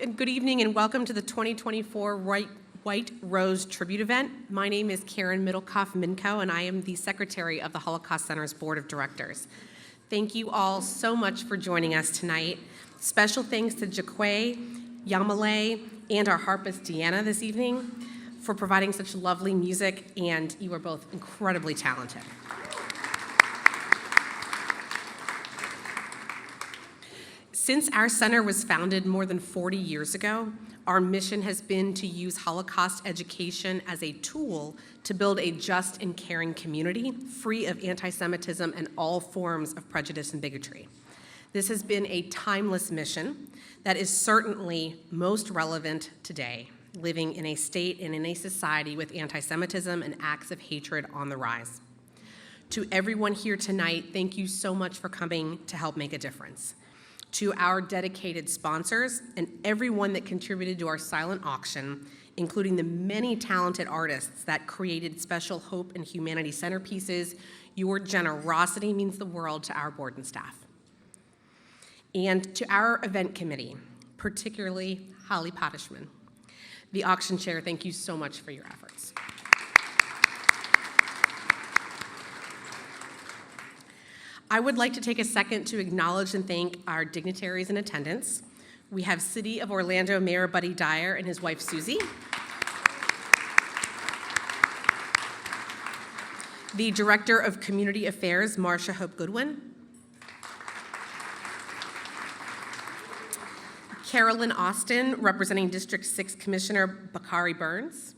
And good evening and welcome to the 2024 White Rose Tribute Event. My name is Karen Middlecoff-Minko and I am the Secretary of the Holocaust Center's Board of Directors. Thank you all so much for joining us tonight. Special thanks to Jaquay, Yamale, and our harpist Deanna this evening for providing such lovely music, and you are both incredibly talented. Since our center was founded more than 40 years ago, our mission has been to use Holocaust education as a tool to build a just and caring community free of anti-Semitism and all forms of prejudice and bigotry. This has been a timeless mission that is certainly most relevant today, living in a state and in a society with anti-Semitism and acts of hatred on the rise. To everyone here tonight, thank you so much for coming to help make a difference. To our dedicated sponsors and everyone that contributed to our silent auction, including the many talented artists that created special hope and humanity centerpieces, your generosity means the world to our board and staff. And to our event committee, particularly Holly Pottishman, the auction chair, thank you so much for your efforts. I would like to take a second to acknowledge and thank our dignitaries in attendance. We have City of Orlando Mayor Buddy Dyer and his wife Susie, the Director of Community Affairs, Marcia Hope Goodwin, Carolyn Austin, representing District 6 Commissioner Bakari Burns,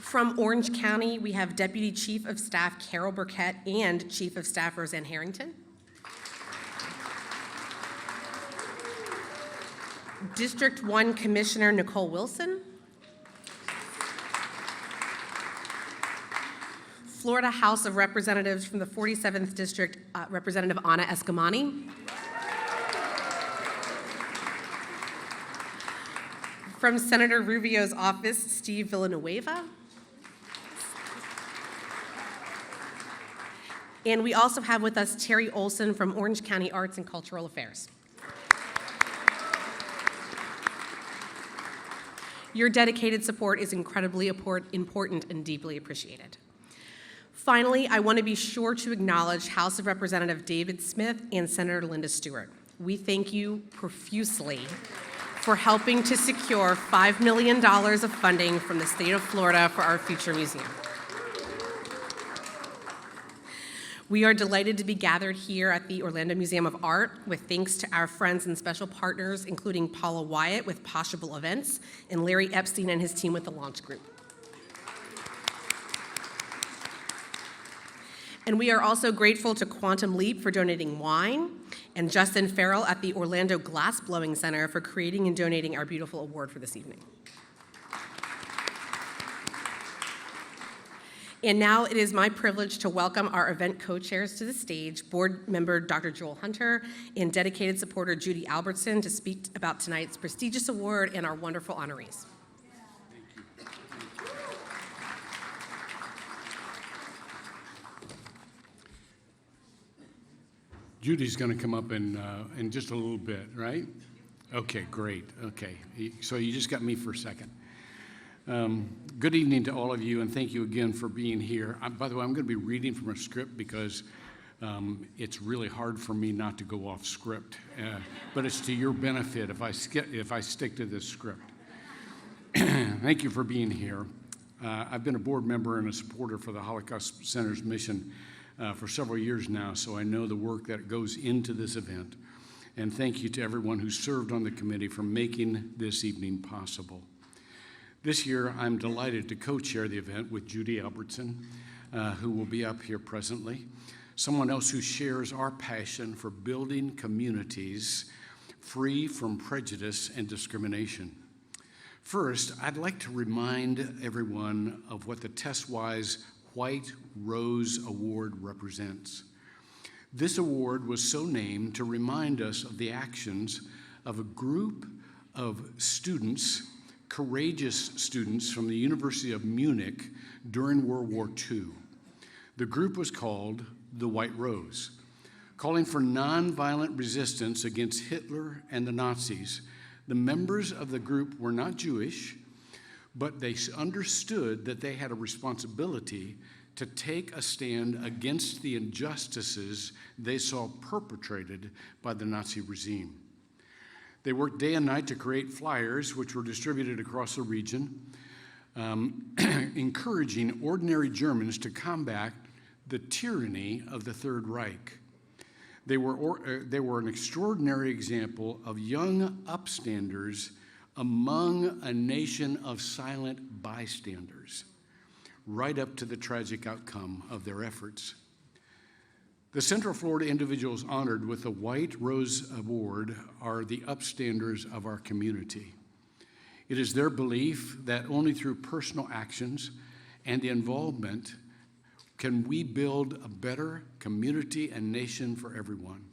from Orange County, we have Deputy Chief of Staff Carol Burkett and Chief of Staff Roseanne Harrington. District 1 Commissioner Nicole Wilson. Florida House of Representatives from the 47th District, Representative Ana Escamani. From Senator Rubio's office, Steve Villanueva. And we also have with us Terry Olson from Orange County Arts and Cultural Affairs. Your dedicated support is incredibly important and deeply appreciated. Finally, I want to be sure to acknowledge House of Representative David Smith and Senator Linda Stewart. We thank you profusely for helping to secure $5 million of funding from the state of Florida for our future museum. We are delighted to be gathered here at the Orlando Museum of Art with thanks to our friends and special partners, including Paula Wyatt with Possible Events and Larry Epstein and his team with the Launch Group. And we are also grateful to Quantum Leap for donating wine and Justin Farrell at the Orlando Glass Blowing Center for creating and donating our beautiful award for this evening. And now it is my privilege to welcome our event co-chairs to the stage, board member Dr. Joel Hunter and dedicated supporter Judy Albertson, to speak about tonight's prestigious award and our wonderful honorees. Judy's going to come up in just a little bit, right? Okay, great. Okay, so you just got me for a second. Good evening to all of you, and thank you again for being here. By the way, I'm going to be reading from a script because it's really hard for me not to go off script, but it's to your benefit if I stick to this script. Thank you for being here. I've been a board member and a supporter for the Holocaust Center's mission for several years now, so I know the work that goes into this event. And thank you to everyone who served on the committee for making this evening possible. This year, I'm delighted to co-chair the event with Judy Albertson, who will be up here presently, someone else who shares our passion for building communities free from prejudice and discrimination. First, I'd like to remind everyone of what the TestWise White Rose Award represents. This award was so named to remind us of the actions of a group of students, courageous students from the University of Munich during World War II. The group was called the White Rose. Calling for nonviolent resistance against Hitler and the Nazis, the members of the group were not Jewish, but they understood that they had a responsibility to take a stand against the injustices they saw perpetrated by the Nazi regime. They worked day and night to create flyers, which were distributed across the region, encouraging ordinary Germans to combat the tyranny of the Third Reich. They were an extraordinary example of young upstanders among a nation of silent bystanders, right up to the tragic outcome of their efforts. The Central Florida individuals honored with the White Rose Award are the upstanders of our community. It is their belief that only through personal actions and the involvement can we build a better community and nation for everyone.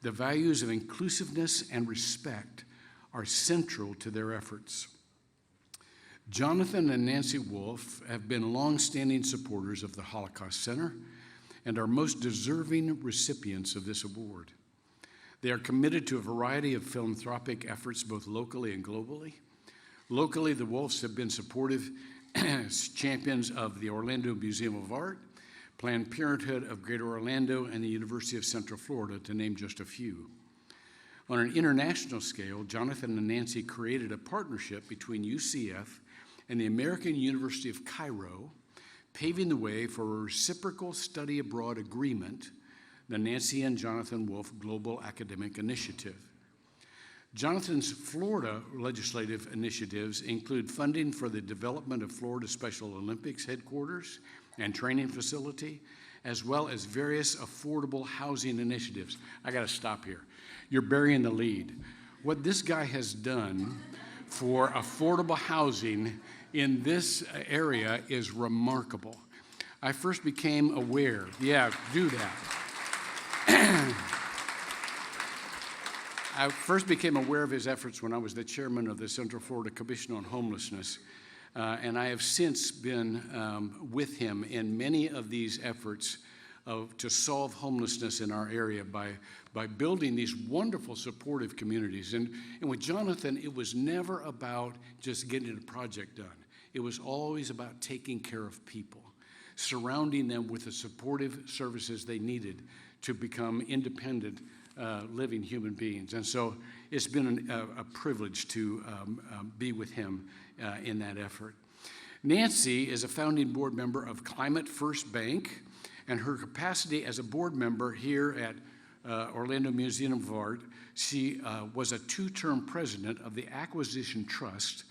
The values of inclusiveness and respect are central to their efforts. Jonathan and Nancy Wolf have been longstanding supporters of the Holocaust Center and are most deserving recipients of this award. They are committed to a variety of philanthropic efforts, both locally and globally. Locally, the Wolfs have been supportive as champions of the Orlando Museum of Art, Planned Parenthood of Greater Orlando, and the University of Central Florida, to name just a few. On an international scale, Jonathan and Nancy created a partnership between UCF and the American University of Cairo, paving the way for a reciprocal study abroad agreement, the Nancy and Jonathan Wolf Global Academic Initiative. Jonathan's Florida legislative initiatives include funding for the development of Florida Special Olympics headquarters and training facility, as well as various affordable housing initiatives. I got to stop here. You're burying the lead. What this guy has done for affordable housing in this area is remarkable. I first became aware, do that. I first became aware of his efforts when I was the chairman of the Central Florida Commission on Homelessness, and I have since been with him in many of these efforts to solve homelessness in our area by building these wonderful supportive communities. And with Jonathan, it was never about just getting a project done. It was always about taking care of people, surrounding them with the supportive services they needed to become independent living human beings. And so it's been a privilege to be with him in that effort. Nancy is a founding board member of Climate First Bank, and her capacity as a board member here at Orlando Museum of Art, she was a two-term president of the Acquisition Trust,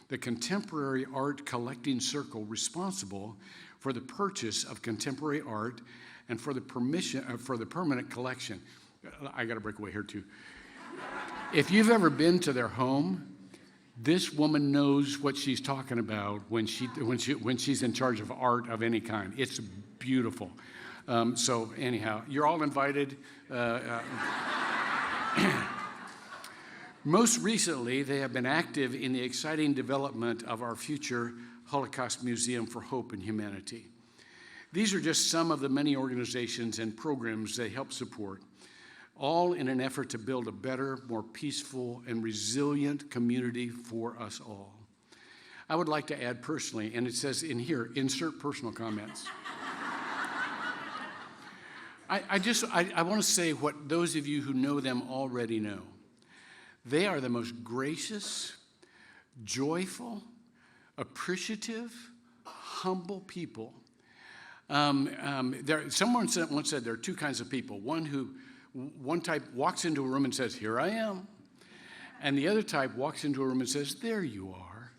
the contemporary art collecting circle responsible for the purchase of contemporary art and for the permanent collection. I got to break away here too. If you've ever been to their home, this woman knows what she's talking about when she's in charge of art of any kind. It's beautiful. So anyhow, you're all invited. Most recently, they have been active in the exciting development of our future Holocaust Museum for Hope and Humanity. These are just some of the many organizations and programs they help support, all in an effort to build a better, more peaceful, and resilient community for us all. I would like to add personally, and it says in here, insert personal comments. I want to say what those of you who know them already know. They are the most gracious, joyful, appreciative, humble people. Someone once said there are two kinds of people. One type walks into a room and says, "Here I am." And the other type walks into a room and says, "There you are."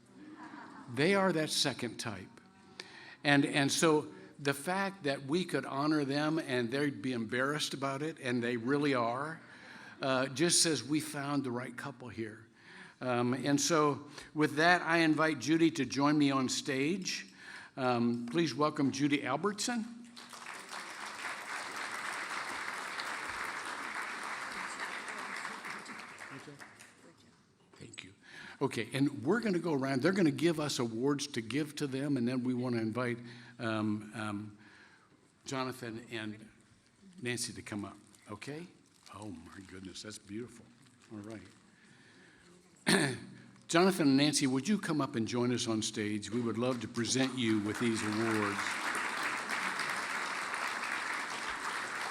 They are that second type. And so the fact that we could honor them and they'd be embarrassed about it, and they really are, just says we found the right couple here. And so with that, I invite Judy to join me on stage. Please welcome Judy Albertson. Thank you. Okay, and we're going to go around. They're going to give us awards to give to them, and then we want to invite Jonathan and Nancy to come up. Okay? Oh, my goodness, that's beautiful. All right. Jonathan and Nancy, would you come up and join us on stage? We would love to present you with these awards.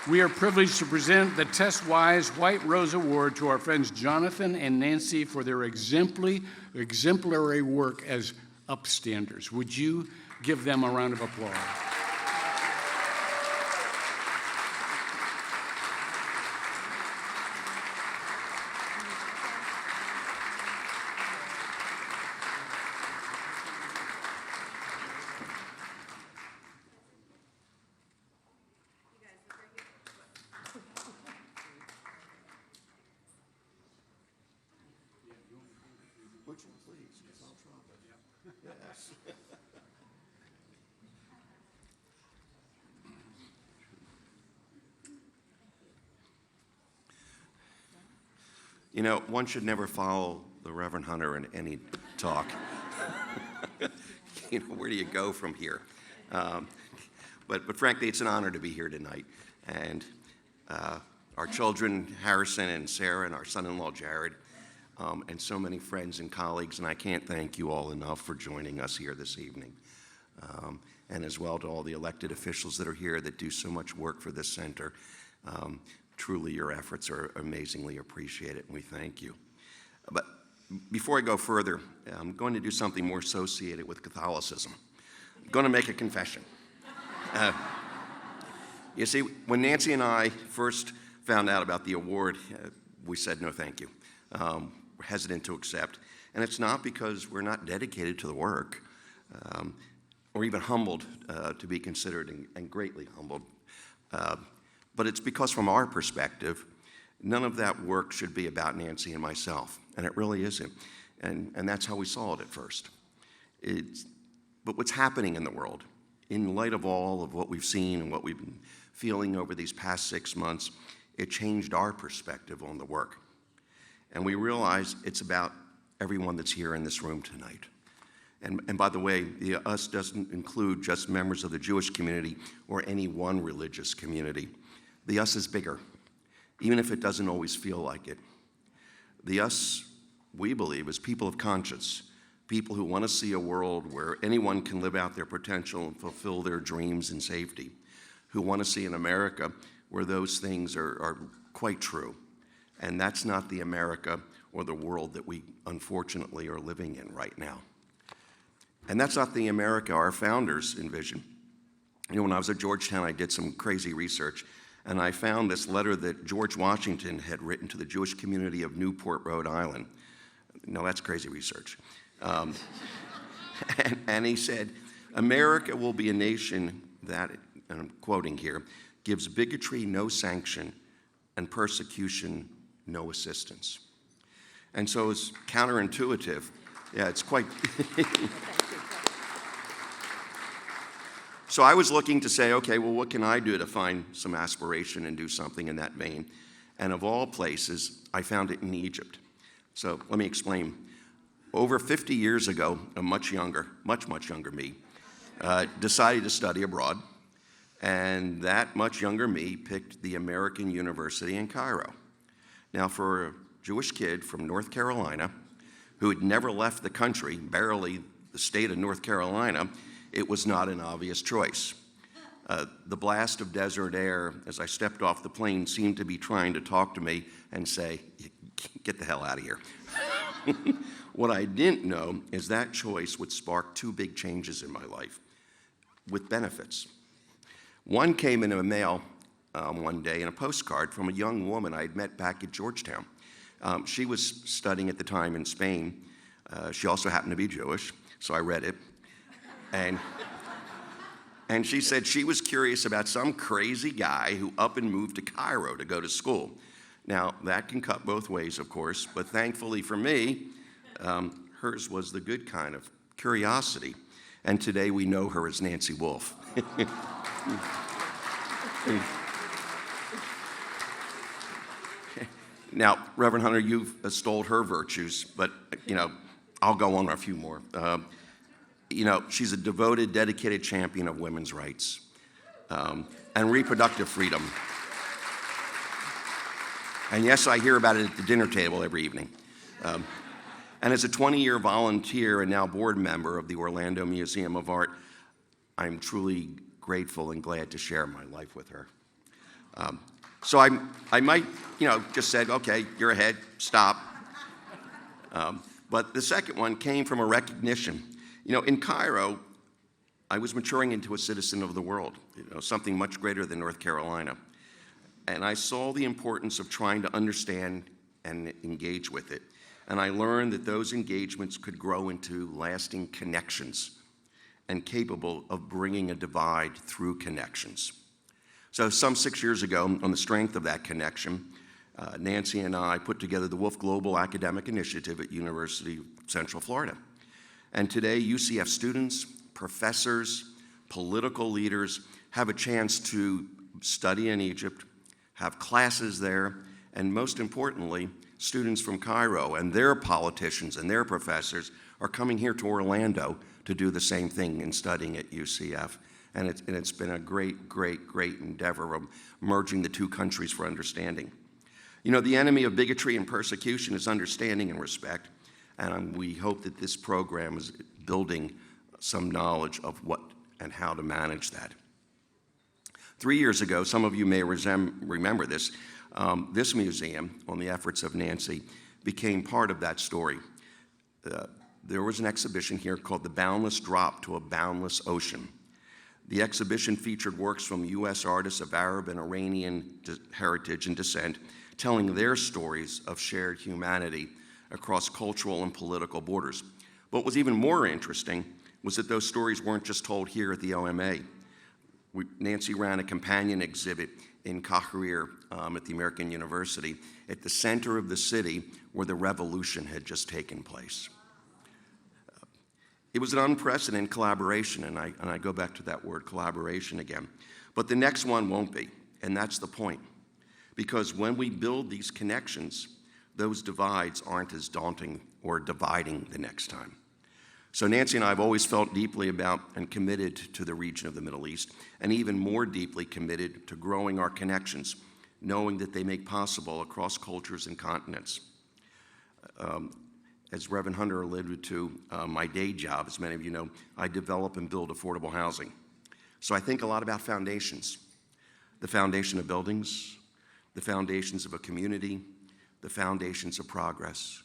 We are privileged to present the Tess Wise White Rose Award to our friends Jonathan and Nancy for their exemplary work as upstanders. Would you give them a round of applause? Would you please, because I'll drop it. Yes. You know, one should never follow the Reverend Hunter in any talk. You know, where do you go from here? But frankly, it's an honor to be here tonight. And our children, Harrison and Sarah, and our son-in-law, Jared, and so many friends and colleagues, and I can't thank you all enough for joining us here this evening. And as well to all the elected officials that are here that do so much work for this center. Truly, your efforts are amazingly appreciated, and we thank you. But before I go further, I'm going to do something more associated with Catholicism. I'm going to make a confession. You see, when Nancy and I first found out about the award, we said no thank you. We're hesitant to accept. And it's not because we're not dedicated to the work, or even humbled to be considered, and greatly humbled. But it's because from our perspective, none of that work should be about Nancy and myself. And it really isn't. And that's how we saw it at first. But what's happening in the world, in light of all of what we've seen and what we've been feeling over these past 6 months, it changed our perspective on the work. And we realize it's about everyone that's here in this room tonight. And by the way, the us doesn't include just members of the Jewish community or any one religious community. The us is bigger, even if it doesn't always feel like it. The us, we believe, is people of conscience, people who want to see a world where anyone can live out their potential and fulfill their dreams in safety, who want to see an America where those things are quite true. And that's not the America or the world that we unfortunately are living in right now. And that's not the America our founders envisioned. You know, when I was at Georgetown, I did some crazy research, and I found this letter that George Washington had written to the Jewish community of Newport, Rhode Island. No, that's crazy research. And he said, America will be a nation that, and I'm quoting here, gives bigotry no sanction and persecution no assistance. And so it's counterintuitive. Yeah, it's quite... So I was looking to say, okay, well, what can I do to find some aspiration and do something in that vein? And of all places, I found it in Egypt. So let me explain. Over 50 years ago, a much younger me, decided to study abroad. And that much younger me picked the American University in Cairo. Now, for a Jewish kid from North Carolina who had never left the country, barely the state of North Carolina, it was not an obvious choice. The blast of desert air as I stepped off the plane seemed to be trying to talk to me and say, get the hell out of here. What I didn't know is that choice would spark two big changes in my life with benefits. One came in the mail one day in a postcard from a young woman I had met back at Georgetown. She was studying at the time in Spain. She also happened to be Jewish, so I read it. And she said she was curious about some crazy guy who up and moved to Cairo to go to school. Now, that can cut both ways, of course, but thankfully for me, hers was the good kind of curiosity. And today we know her as Nancy Wolf. Now, Reverend Hunter, you've stole her virtues, but, you know, I'll go on a few more. You know, she's a devoted, dedicated champion of women's rights and reproductive freedom. And yes, I hear about it at the dinner table every evening. And as a 20-year volunteer and now board member of the Orlando Museum of Art, I'm truly grateful and glad to share my life with her. So I might, just said, okay, you're ahead, stop. But the second one came from a recognition. In Cairo, I was maturing into a citizen of the world, something much greater than North Carolina. And I saw the importance of trying to understand and engage with it. And I learned that those engagements could grow into lasting connections and capable of bringing a divide through connections. So some 6 years ago, on the strength of that connection, Nancy and I put together the Wolf Global Academic Initiative at University of Central Florida. And today, UCF students, professors, political leaders have a chance to study in Egypt, have classes there, and most importantly, students from Cairo and their politicians and their professors are coming here to Orlando to do the same thing in studying at UCF. And it's been a great, great, great endeavor of merging the two countries for understanding. The enemy of bigotry and persecution is understanding and respect, and we hope that this program is building some knowledge of what and how to manage that. 3 years ago, some of you may remember this, this museum, on the efforts of Nancy, became part of that story. There was an exhibition here called The Boundless Drop to a Boundless Ocean. The exhibition featured works from U.S. artists of Arab and Iranian heritage and descent, telling their stories of shared humanity across cultural and political borders. What was even more interesting was that those stories weren't just told here at the OMA. Nancy ran a companion exhibit in Kahrir at the American University at the center of the city where the revolution had just taken place. It was an unprecedented collaboration, and I go back to that word collaboration again. But the next one won't be, and that's the point. Because when we build these connections, those divides aren't as daunting or dividing the next time. So Nancy and I have always felt deeply about and committed to the region of the Middle East, and even more deeply committed to growing our connections, knowing that they make possible across cultures and continents. As Reverend Hunter alluded to, my day job, as many of you know, I develop and build affordable housing. So I think a lot about foundations. The foundation of buildings, the foundations of a community, the foundations of progress.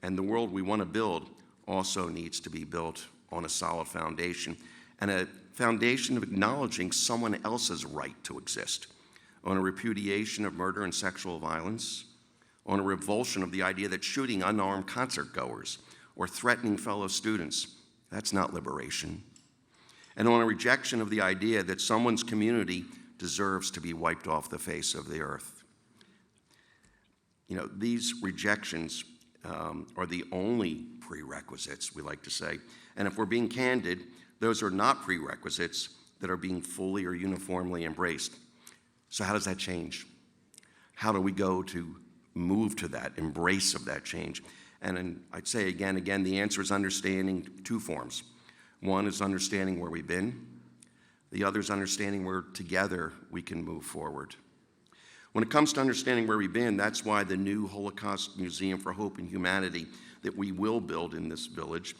And the world we want to build also needs to be built on a solid foundation, and a foundation of acknowledging someone else's right to exist, on a repudiation of murder and sexual violence, on a revulsion of the idea that shooting unarmed concertgoers or threatening fellow students, that's not liberation, and on a rejection of the idea that someone's community deserves to be wiped off the face of the earth. These rejections are the only prerequisites, we like to say. And if we're being candid, those are not prerequisites that are being fully or uniformly embraced. So how does that change? How do we go to move to that embrace of that change? And I'd say again, the answer is understanding two forms. One is understanding where we've been. The other is understanding where together we can move forward. When it comes to understanding where we've been, that's why the new Holocaust Museum for Hope and Humanity that we will build in this village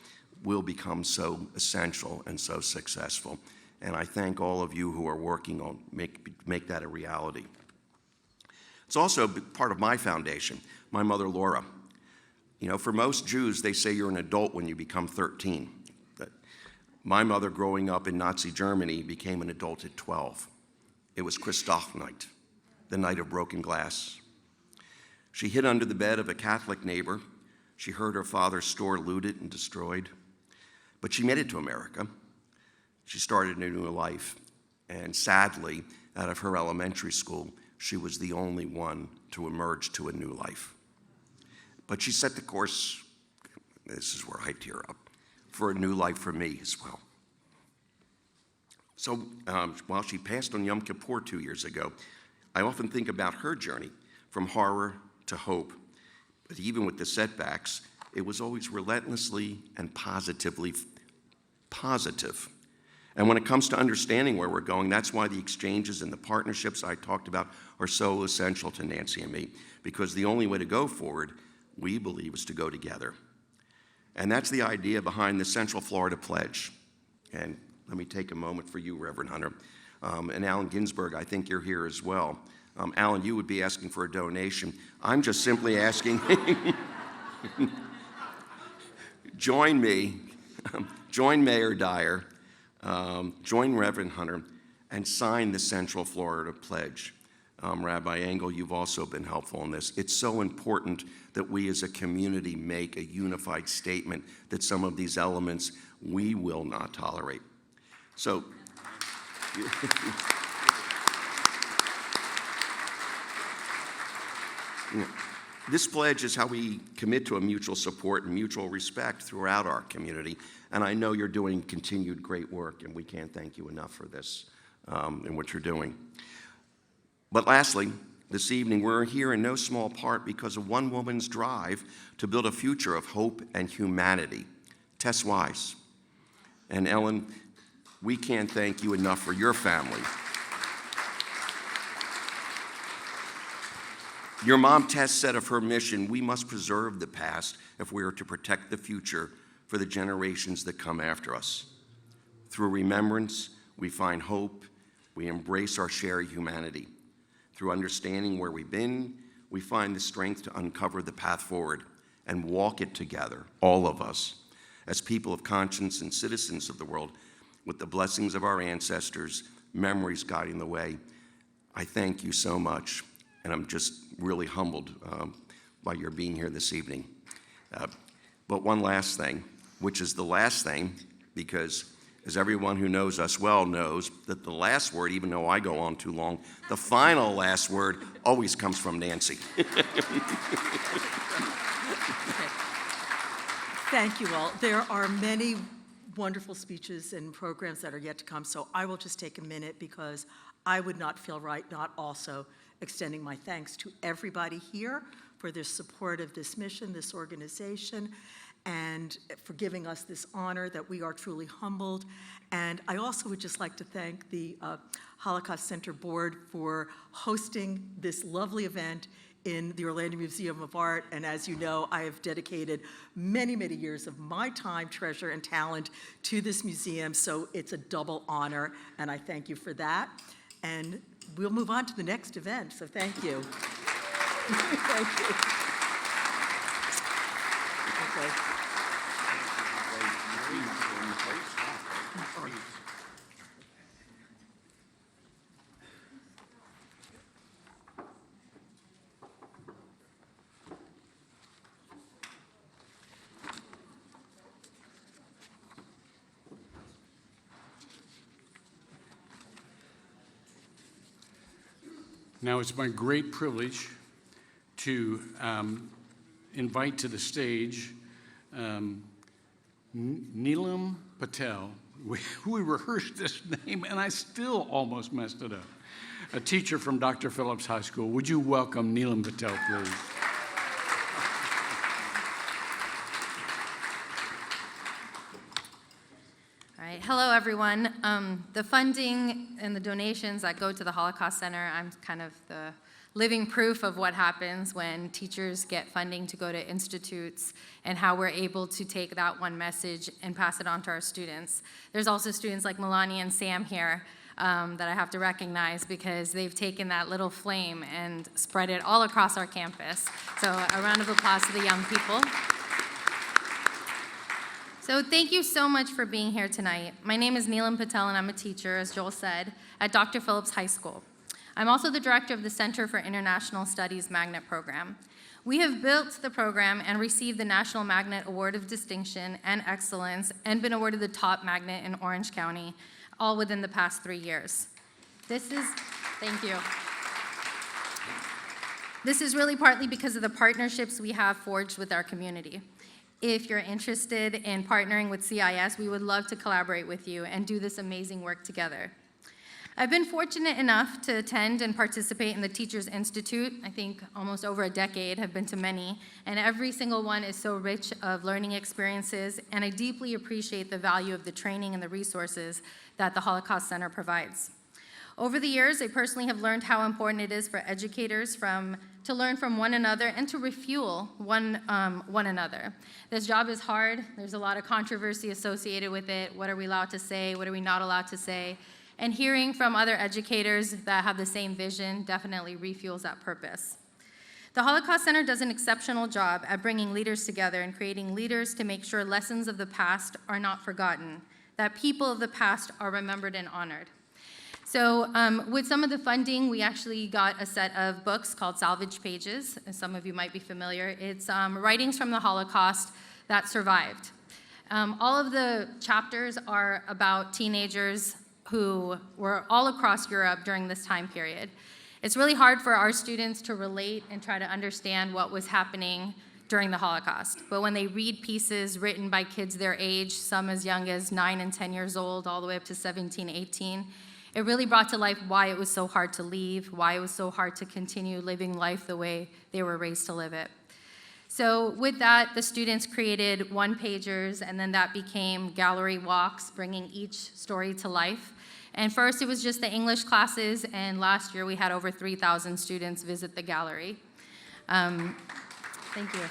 will become so essential and so successful. And I thank all of you who are working on make that a reality. It's also part of my foundation, my mother Laura. For most Jews, they say you're an adult when you become 13. But my mother, growing up in Nazi Germany, became an adult at 12. It was Kristallnacht, the night of broken glass. She hid under the bed of a Catholic neighbor. She heard her father's store looted and destroyed. But she made it to America. She started a new life. And sadly, out of her elementary school, she was the only one to emerge to a new life. But she set the course, this is where I tear up, for a new life for me as well. So while she passed on Yom Kippur 2 years ago, I often think about her journey from horror to hope. But even with the setbacks, it was always relentlessly and positively positive. And when it comes to understanding where we're going, that's why the exchanges and the partnerships I talked about are so essential to Nancy and me, because the only way to go forward, we believe, is to go together. And that's the idea behind the Central Florida Pledge. And let me take a moment for you, Reverend Hunter. And Allen Ginsberg, I think you're here as well. Allen, you would be asking for a donation. I'm just simply asking, join me, join Mayor Dyer, join Reverend Hunter, and sign the Central Florida Pledge. Rabbi Engel, you've also been helpful in this. It's so important that we as a community make a unified statement that some of these elements we will not tolerate. So, this pledge is how we commit to a mutual support and mutual respect throughout our community. And I know you're doing continued great work, and we can't thank you enough for this and what you're doing. But lastly, this evening, we're here in no small part because of one woman's drive to build a future of hope and humanity, Tess Wise. And Ellen, we can't thank you enough for your family. Your mom, Tess, said of her mission, we must preserve the past if we are to protect the future for the generations that come after us. Through remembrance, we find hope, we embrace our shared humanity. Through understanding where we've been, we find the strength to uncover the path forward and walk it together, all of us, as people of conscience and citizens of the world, with the blessings of our ancestors, memories guiding the way. I thank you so much, and I'm just really humbled by your being here this evening. But one last thing, which is the last thing, because as everyone who knows us well knows, that the last word, even though I go on too long, the final last word always comes from Nancy. Thank you all. There are many wonderful speeches and programs that are yet to come, so I will just take a minute because I would not feel right not also extending my thanks to everybody here for their support of this mission, this organization, and for giving us this honor that we are truly humbled. And I also would just like to thank the Holocaust Center Board for hosting this lovely event in the Orlando Museum of Art. And as you know, I have dedicated many, many years of my time, treasure, and talent to this museum, so it's a double honor, and I thank you for that. And we'll move on to the next event, so thank you. Thank you. Okay. Now, it's my great privilege to invite to the stage Neelam Patel. We rehearsed this name, and I still almost messed it up. A teacher from Dr. Phillips High School. Would you welcome Neelam Patel, please? Hello, everyone. The funding and the donations that go to the Holocaust Center, I'm kind of the living proof of what happens when teachers get funding to go to institutes and how we're able to take that one message and pass it on to our students. There's also students like Melania and Sam here that I have to recognize because they've taken that little flame and spread it all across our campus. So a round of applause to the young people. So thank you so much for being here tonight. My name is Neelam Patel, and I'm a teacher, as Joel said, at Dr. Phillips High School. I'm also the director of the Center for International Studies Magnet Program. We have built the program and received the National Magnet Award of Distinction and Excellence and been awarded the top magnet in Orange County, all within the past 3 years. Thank you. This is really partly because of the partnerships we have forged with our community. If you're interested in partnering with CIS, we would love to collaborate with you and do this amazing work together. I've been fortunate enough to attend and participate in the Teachers Institute. I think almost over a decade, have been to many, and every single one is so rich of learning experiences, and I deeply appreciate the value of the training and the resources that the Holocaust Center provides. Over the years, I personally have learned how important it is for educators to learn from one another and to refuel one another. This job is hard. There's a lot of controversy associated with it. What are we allowed to say? What are we not allowed to say? And hearing from other educators that have the same vision definitely refuels that purpose. The Holocaust Center does an exceptional job at bringing leaders together and creating leaders to make sure lessons of the past are not forgotten, that people of the past are remembered and honored. So with some of the funding, we actually got a set of books called Salvage Pages, as some of you might be familiar. It's writings from the Holocaust that survived. All of the chapters are about teenagers who were all across Europe during this time period. It's really hard for our students to relate and try to understand what was happening during the Holocaust. But when they read pieces written by kids their age, some as young as 9 and 10 years old, all the way up to 17, 18, it really brought to life why it was so hard to leave, why it was so hard to continue living life the way they were raised to live it. So with that, the students created one-pagers, and then that became gallery walks, bringing each story to life. And first, it was just the English classes, and last year we had over 3,000 students visit the gallery. Thank you.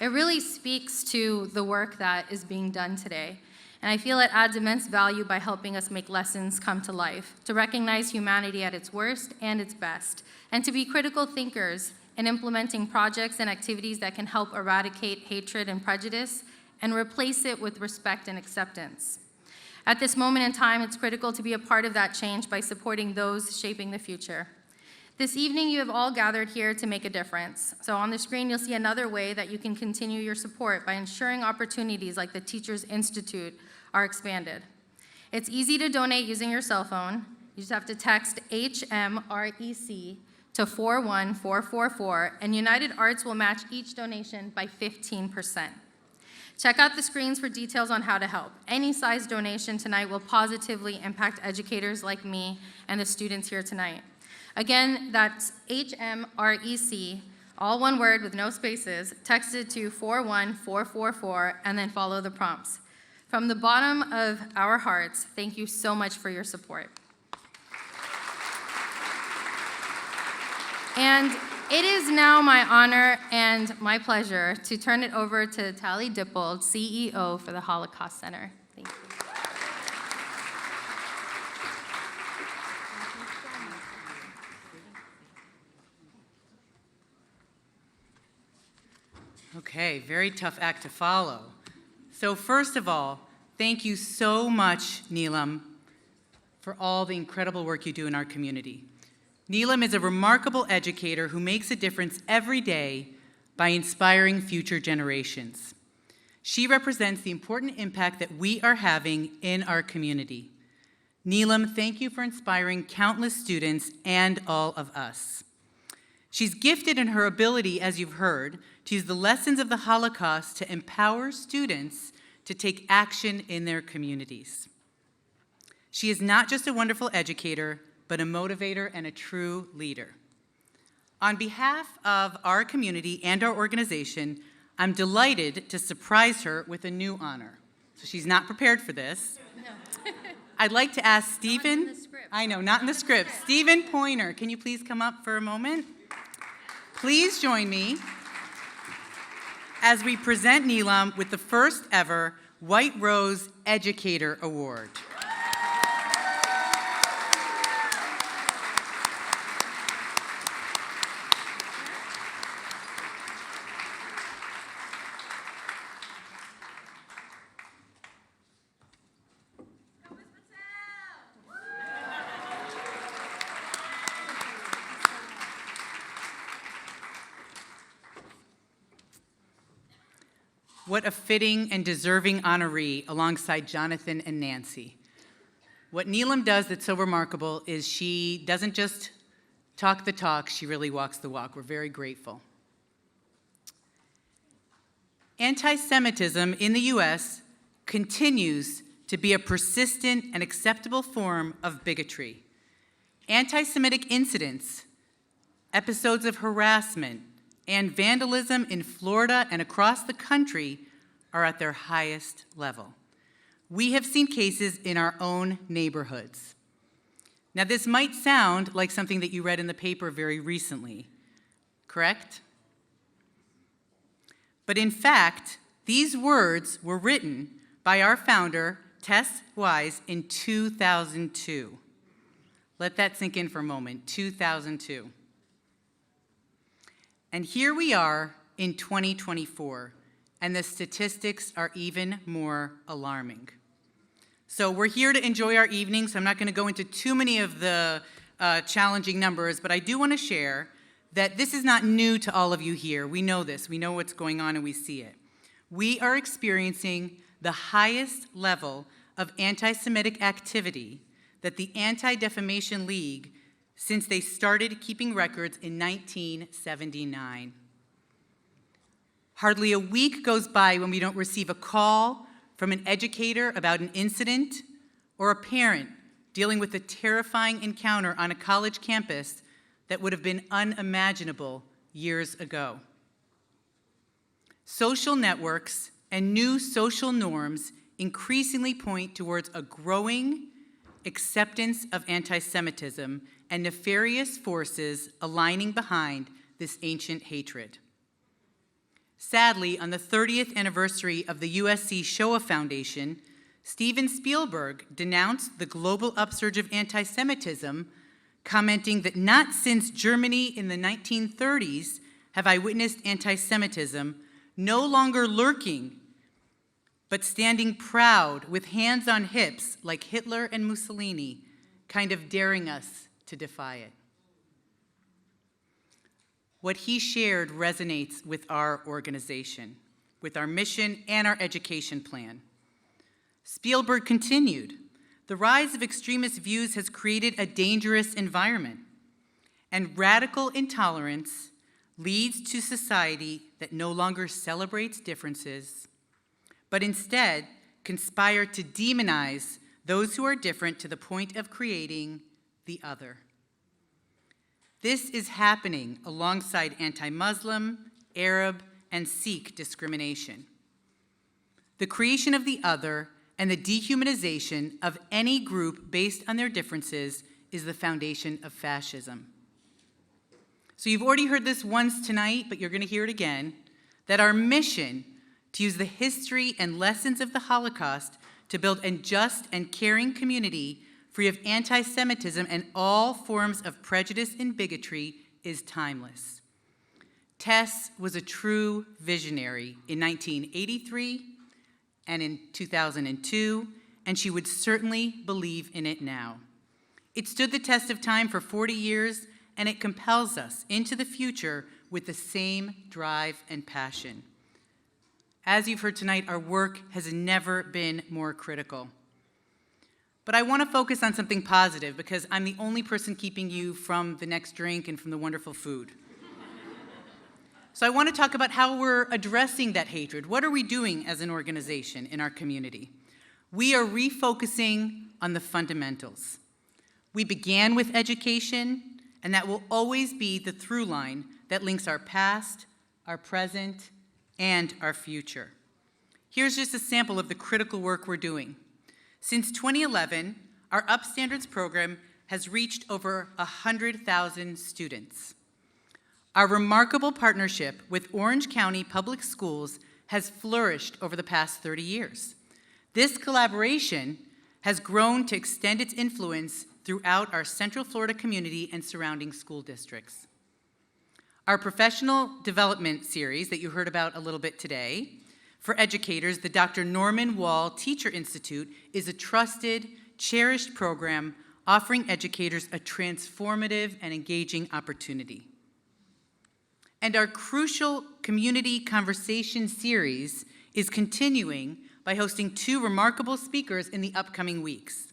It really speaks to the work that is being done today. And I feel it adds immense value by helping us make lessons come to life, to recognize humanity at its worst and its best, and to be critical thinkers in implementing projects and activities that can help eradicate hatred and prejudice and replace it with respect and acceptance. At this moment in time, it's critical to be a part of that change by supporting those shaping the future. This evening, you have all gathered here to make a difference. So on the screen, you'll see another way that you can continue your support by ensuring opportunities like the Teachers Institute are expanded. It's easy to donate using your cell phone. You just have to text HMREC to 41444, and United Arts will match each donation by 15%. Check out the screens for details on how to help. Any size donation tonight will positively impact educators like me and the students here tonight. Again, that's HMREC, all one word with no spaces, texted to 41444, and then follow the prompts. From the bottom of our hearts, thank you so much for your support. And it is now my honor and my pleasure to turn it over to Tali Dippold, CEO for the Holocaust Center. Thank you. Okay, very tough act to follow. So first of all, thank you so much, Neelam, for all the incredible work you do in our community. Neelam is a remarkable educator who makes a difference every day by inspiring future generations. She represents the important impact that we are having in our community. Neelam, thank you for inspiring countless students and all of us. She's gifted in her ability, as you've heard, to use the lessons of the Holocaust to empower students to take action in their communities. She is not just a wonderful educator, but a motivator and a true leader. On behalf of our community and our organization, I'm delighted to surprise her with a new honor. So she's not prepared for this. No. I'd like to ask Stephen. Not in the script. I know, not in the script. Stephen Pointer, can you please come up for a moment? Please join me as we present Neelam with the first ever White Rose Educator Award. What a fitting and deserving honoree alongside Jonathan and Nancy. What Neelam does that's so remarkable is she doesn't just talk the talk, she really walks the walk. We're very grateful. Antisemitism in the U.S. continues to be a persistent and acceptable form of bigotry. Anti-Semitic incidents, episodes of harassment, and vandalism in Florida and across the country are at their highest level. We have seen cases in our own neighborhoods. Now, this might sound like something that you read in the paper very recently, correct? But in fact, these words were written by our founder, Tess Wise, in 2002. Let that sink in for a moment, 2002. And here we are in 2024, and the statistics are even more alarming. So we're here to enjoy our evening, so I'm not going to go into too many of the challenging numbers, but I do want to share that this is not new to all of you here. We know this. We know what's going on, and we see it. We are experiencing the highest level of anti-Semitic activity that the Anti-Defamation League since they started keeping records in 1979. Hardly a week goes by when we don't receive a call from an educator about an incident or a parent dealing with a terrifying encounter on a college campus that would have been unimaginable years ago. Social networks and new social norms increasingly point towards a growing acceptance of anti-Semitism and nefarious forces aligning behind this ancient hatred. Sadly, on the 30th anniversary of the USC Shoah Foundation, Steven Spielberg denounced the global upsurge of anti-Semitism, commenting that not since Germany in the 1930s have I witnessed anti-Semitism no longer lurking, but standing proud with hands on hips like Hitler and Mussolini, kind of daring us to defy it. What he shared resonates with our organization, with our mission and our education plan. Spielberg continued, "The rise of extremist views has created a dangerous environment, and radical intolerance leads to society that no longer celebrates differences, but instead conspire to demonize those who are different to the point of creating the other." This is happening alongside anti-Muslim, Arab, and Sikh discrimination. The creation of the other and the dehumanization of any group based on their differences is the foundation of fascism. So you've already heard this once tonight, but you're going to hear it again, that our mission to use the history and lessons of the Holocaust to build a just and caring community free of anti-Semitism and all forms of prejudice and bigotry is timeless. Tess was a true visionary in 1983 and in 2002, and she would certainly believe in it now. It stood the test of time for 40 years, and it compels us into the future with the same drive and passion. As you've heard tonight, our work has never been more critical. But I want to focus on something positive because I'm the only person keeping you from the next drink and from the wonderful food. So I want to talk about how we're addressing that hatred. What are we doing as an organization in our community? We are refocusing on the fundamentals. We began with education, and that will always be the through line that links our past, our present, and our future. Here's just a sample of the critical work we're doing. Since 2011, our Upstandards program has reached over 100,000 students. Our remarkable partnership with Orange County Public Schools has flourished over the past 30 years. This collaboration has grown to extend its influence throughout our Central Florida community and surrounding school districts. Our professional development series that you heard about a little bit today, for educators, the Dr. Norman Wall Teacher Institute is a trusted, cherished program offering educators a transformative and engaging opportunity. And our crucial community conversation series is continuing by hosting two remarkable speakers in the upcoming weeks.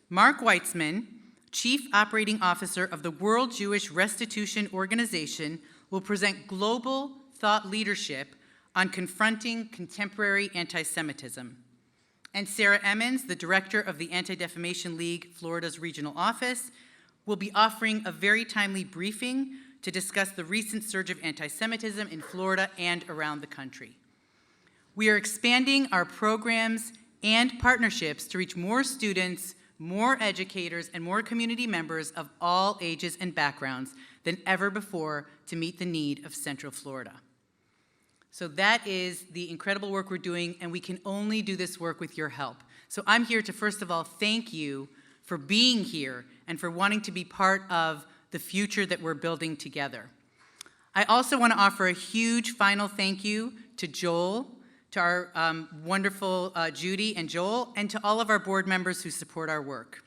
Mark Weitzman, Chief Operating Officer of the World Jewish Restitution Organization, will present global thought leadership on confronting contemporary anti-Semitism. And Sarah Emmons, the director of the Anti-Defamation League Florida's regional office, will be offering a very timely briefing to discuss the recent surge of anti-Semitism in Florida and around the country. We are expanding our programs and partnerships to reach more students, more educators, and more community members of all ages and backgrounds than ever before to meet the need of Central Florida. So that is the incredible work we're doing, and we can only do this work with your help. So I'm here to, first of all, thank you for being here and for wanting to be part of the future that we're building together. I also want to offer a huge final thank you to Joel, to our wonderful Judy and Joel, and to all of our board members who support our work.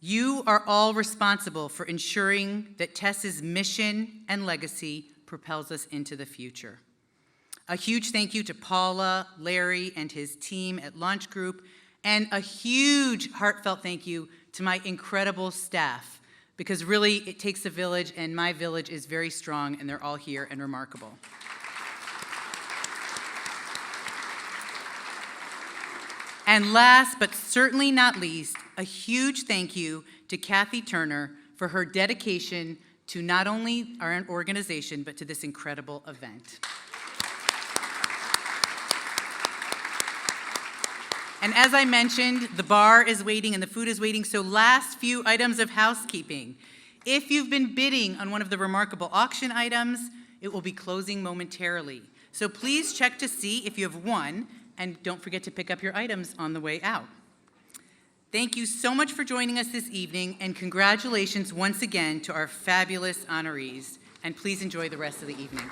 You are all responsible for ensuring that TESS's mission and legacy propels us into the future. A huge thank you to Paula, Larry, and his team at Launch Group, and a huge heartfelt thank you to my incredible staff, because really it takes a village, and my village is very strong, and they're all here and remarkable. And last but certainly not least, a huge thank you to Kathy Turner for her dedication to not only our organization, but to this incredible event. And as I mentioned, the bar is waiting and the food is waiting, so last few items of housekeeping. If you've been bidding on one of the remarkable auction items, it will be closing momentarily. So please check to see if you have won, and don't forget to pick up your items on the way out. Thank you so much for joining us this evening, and congratulations once again to our fabulous honorees. And please enjoy the rest of the evening.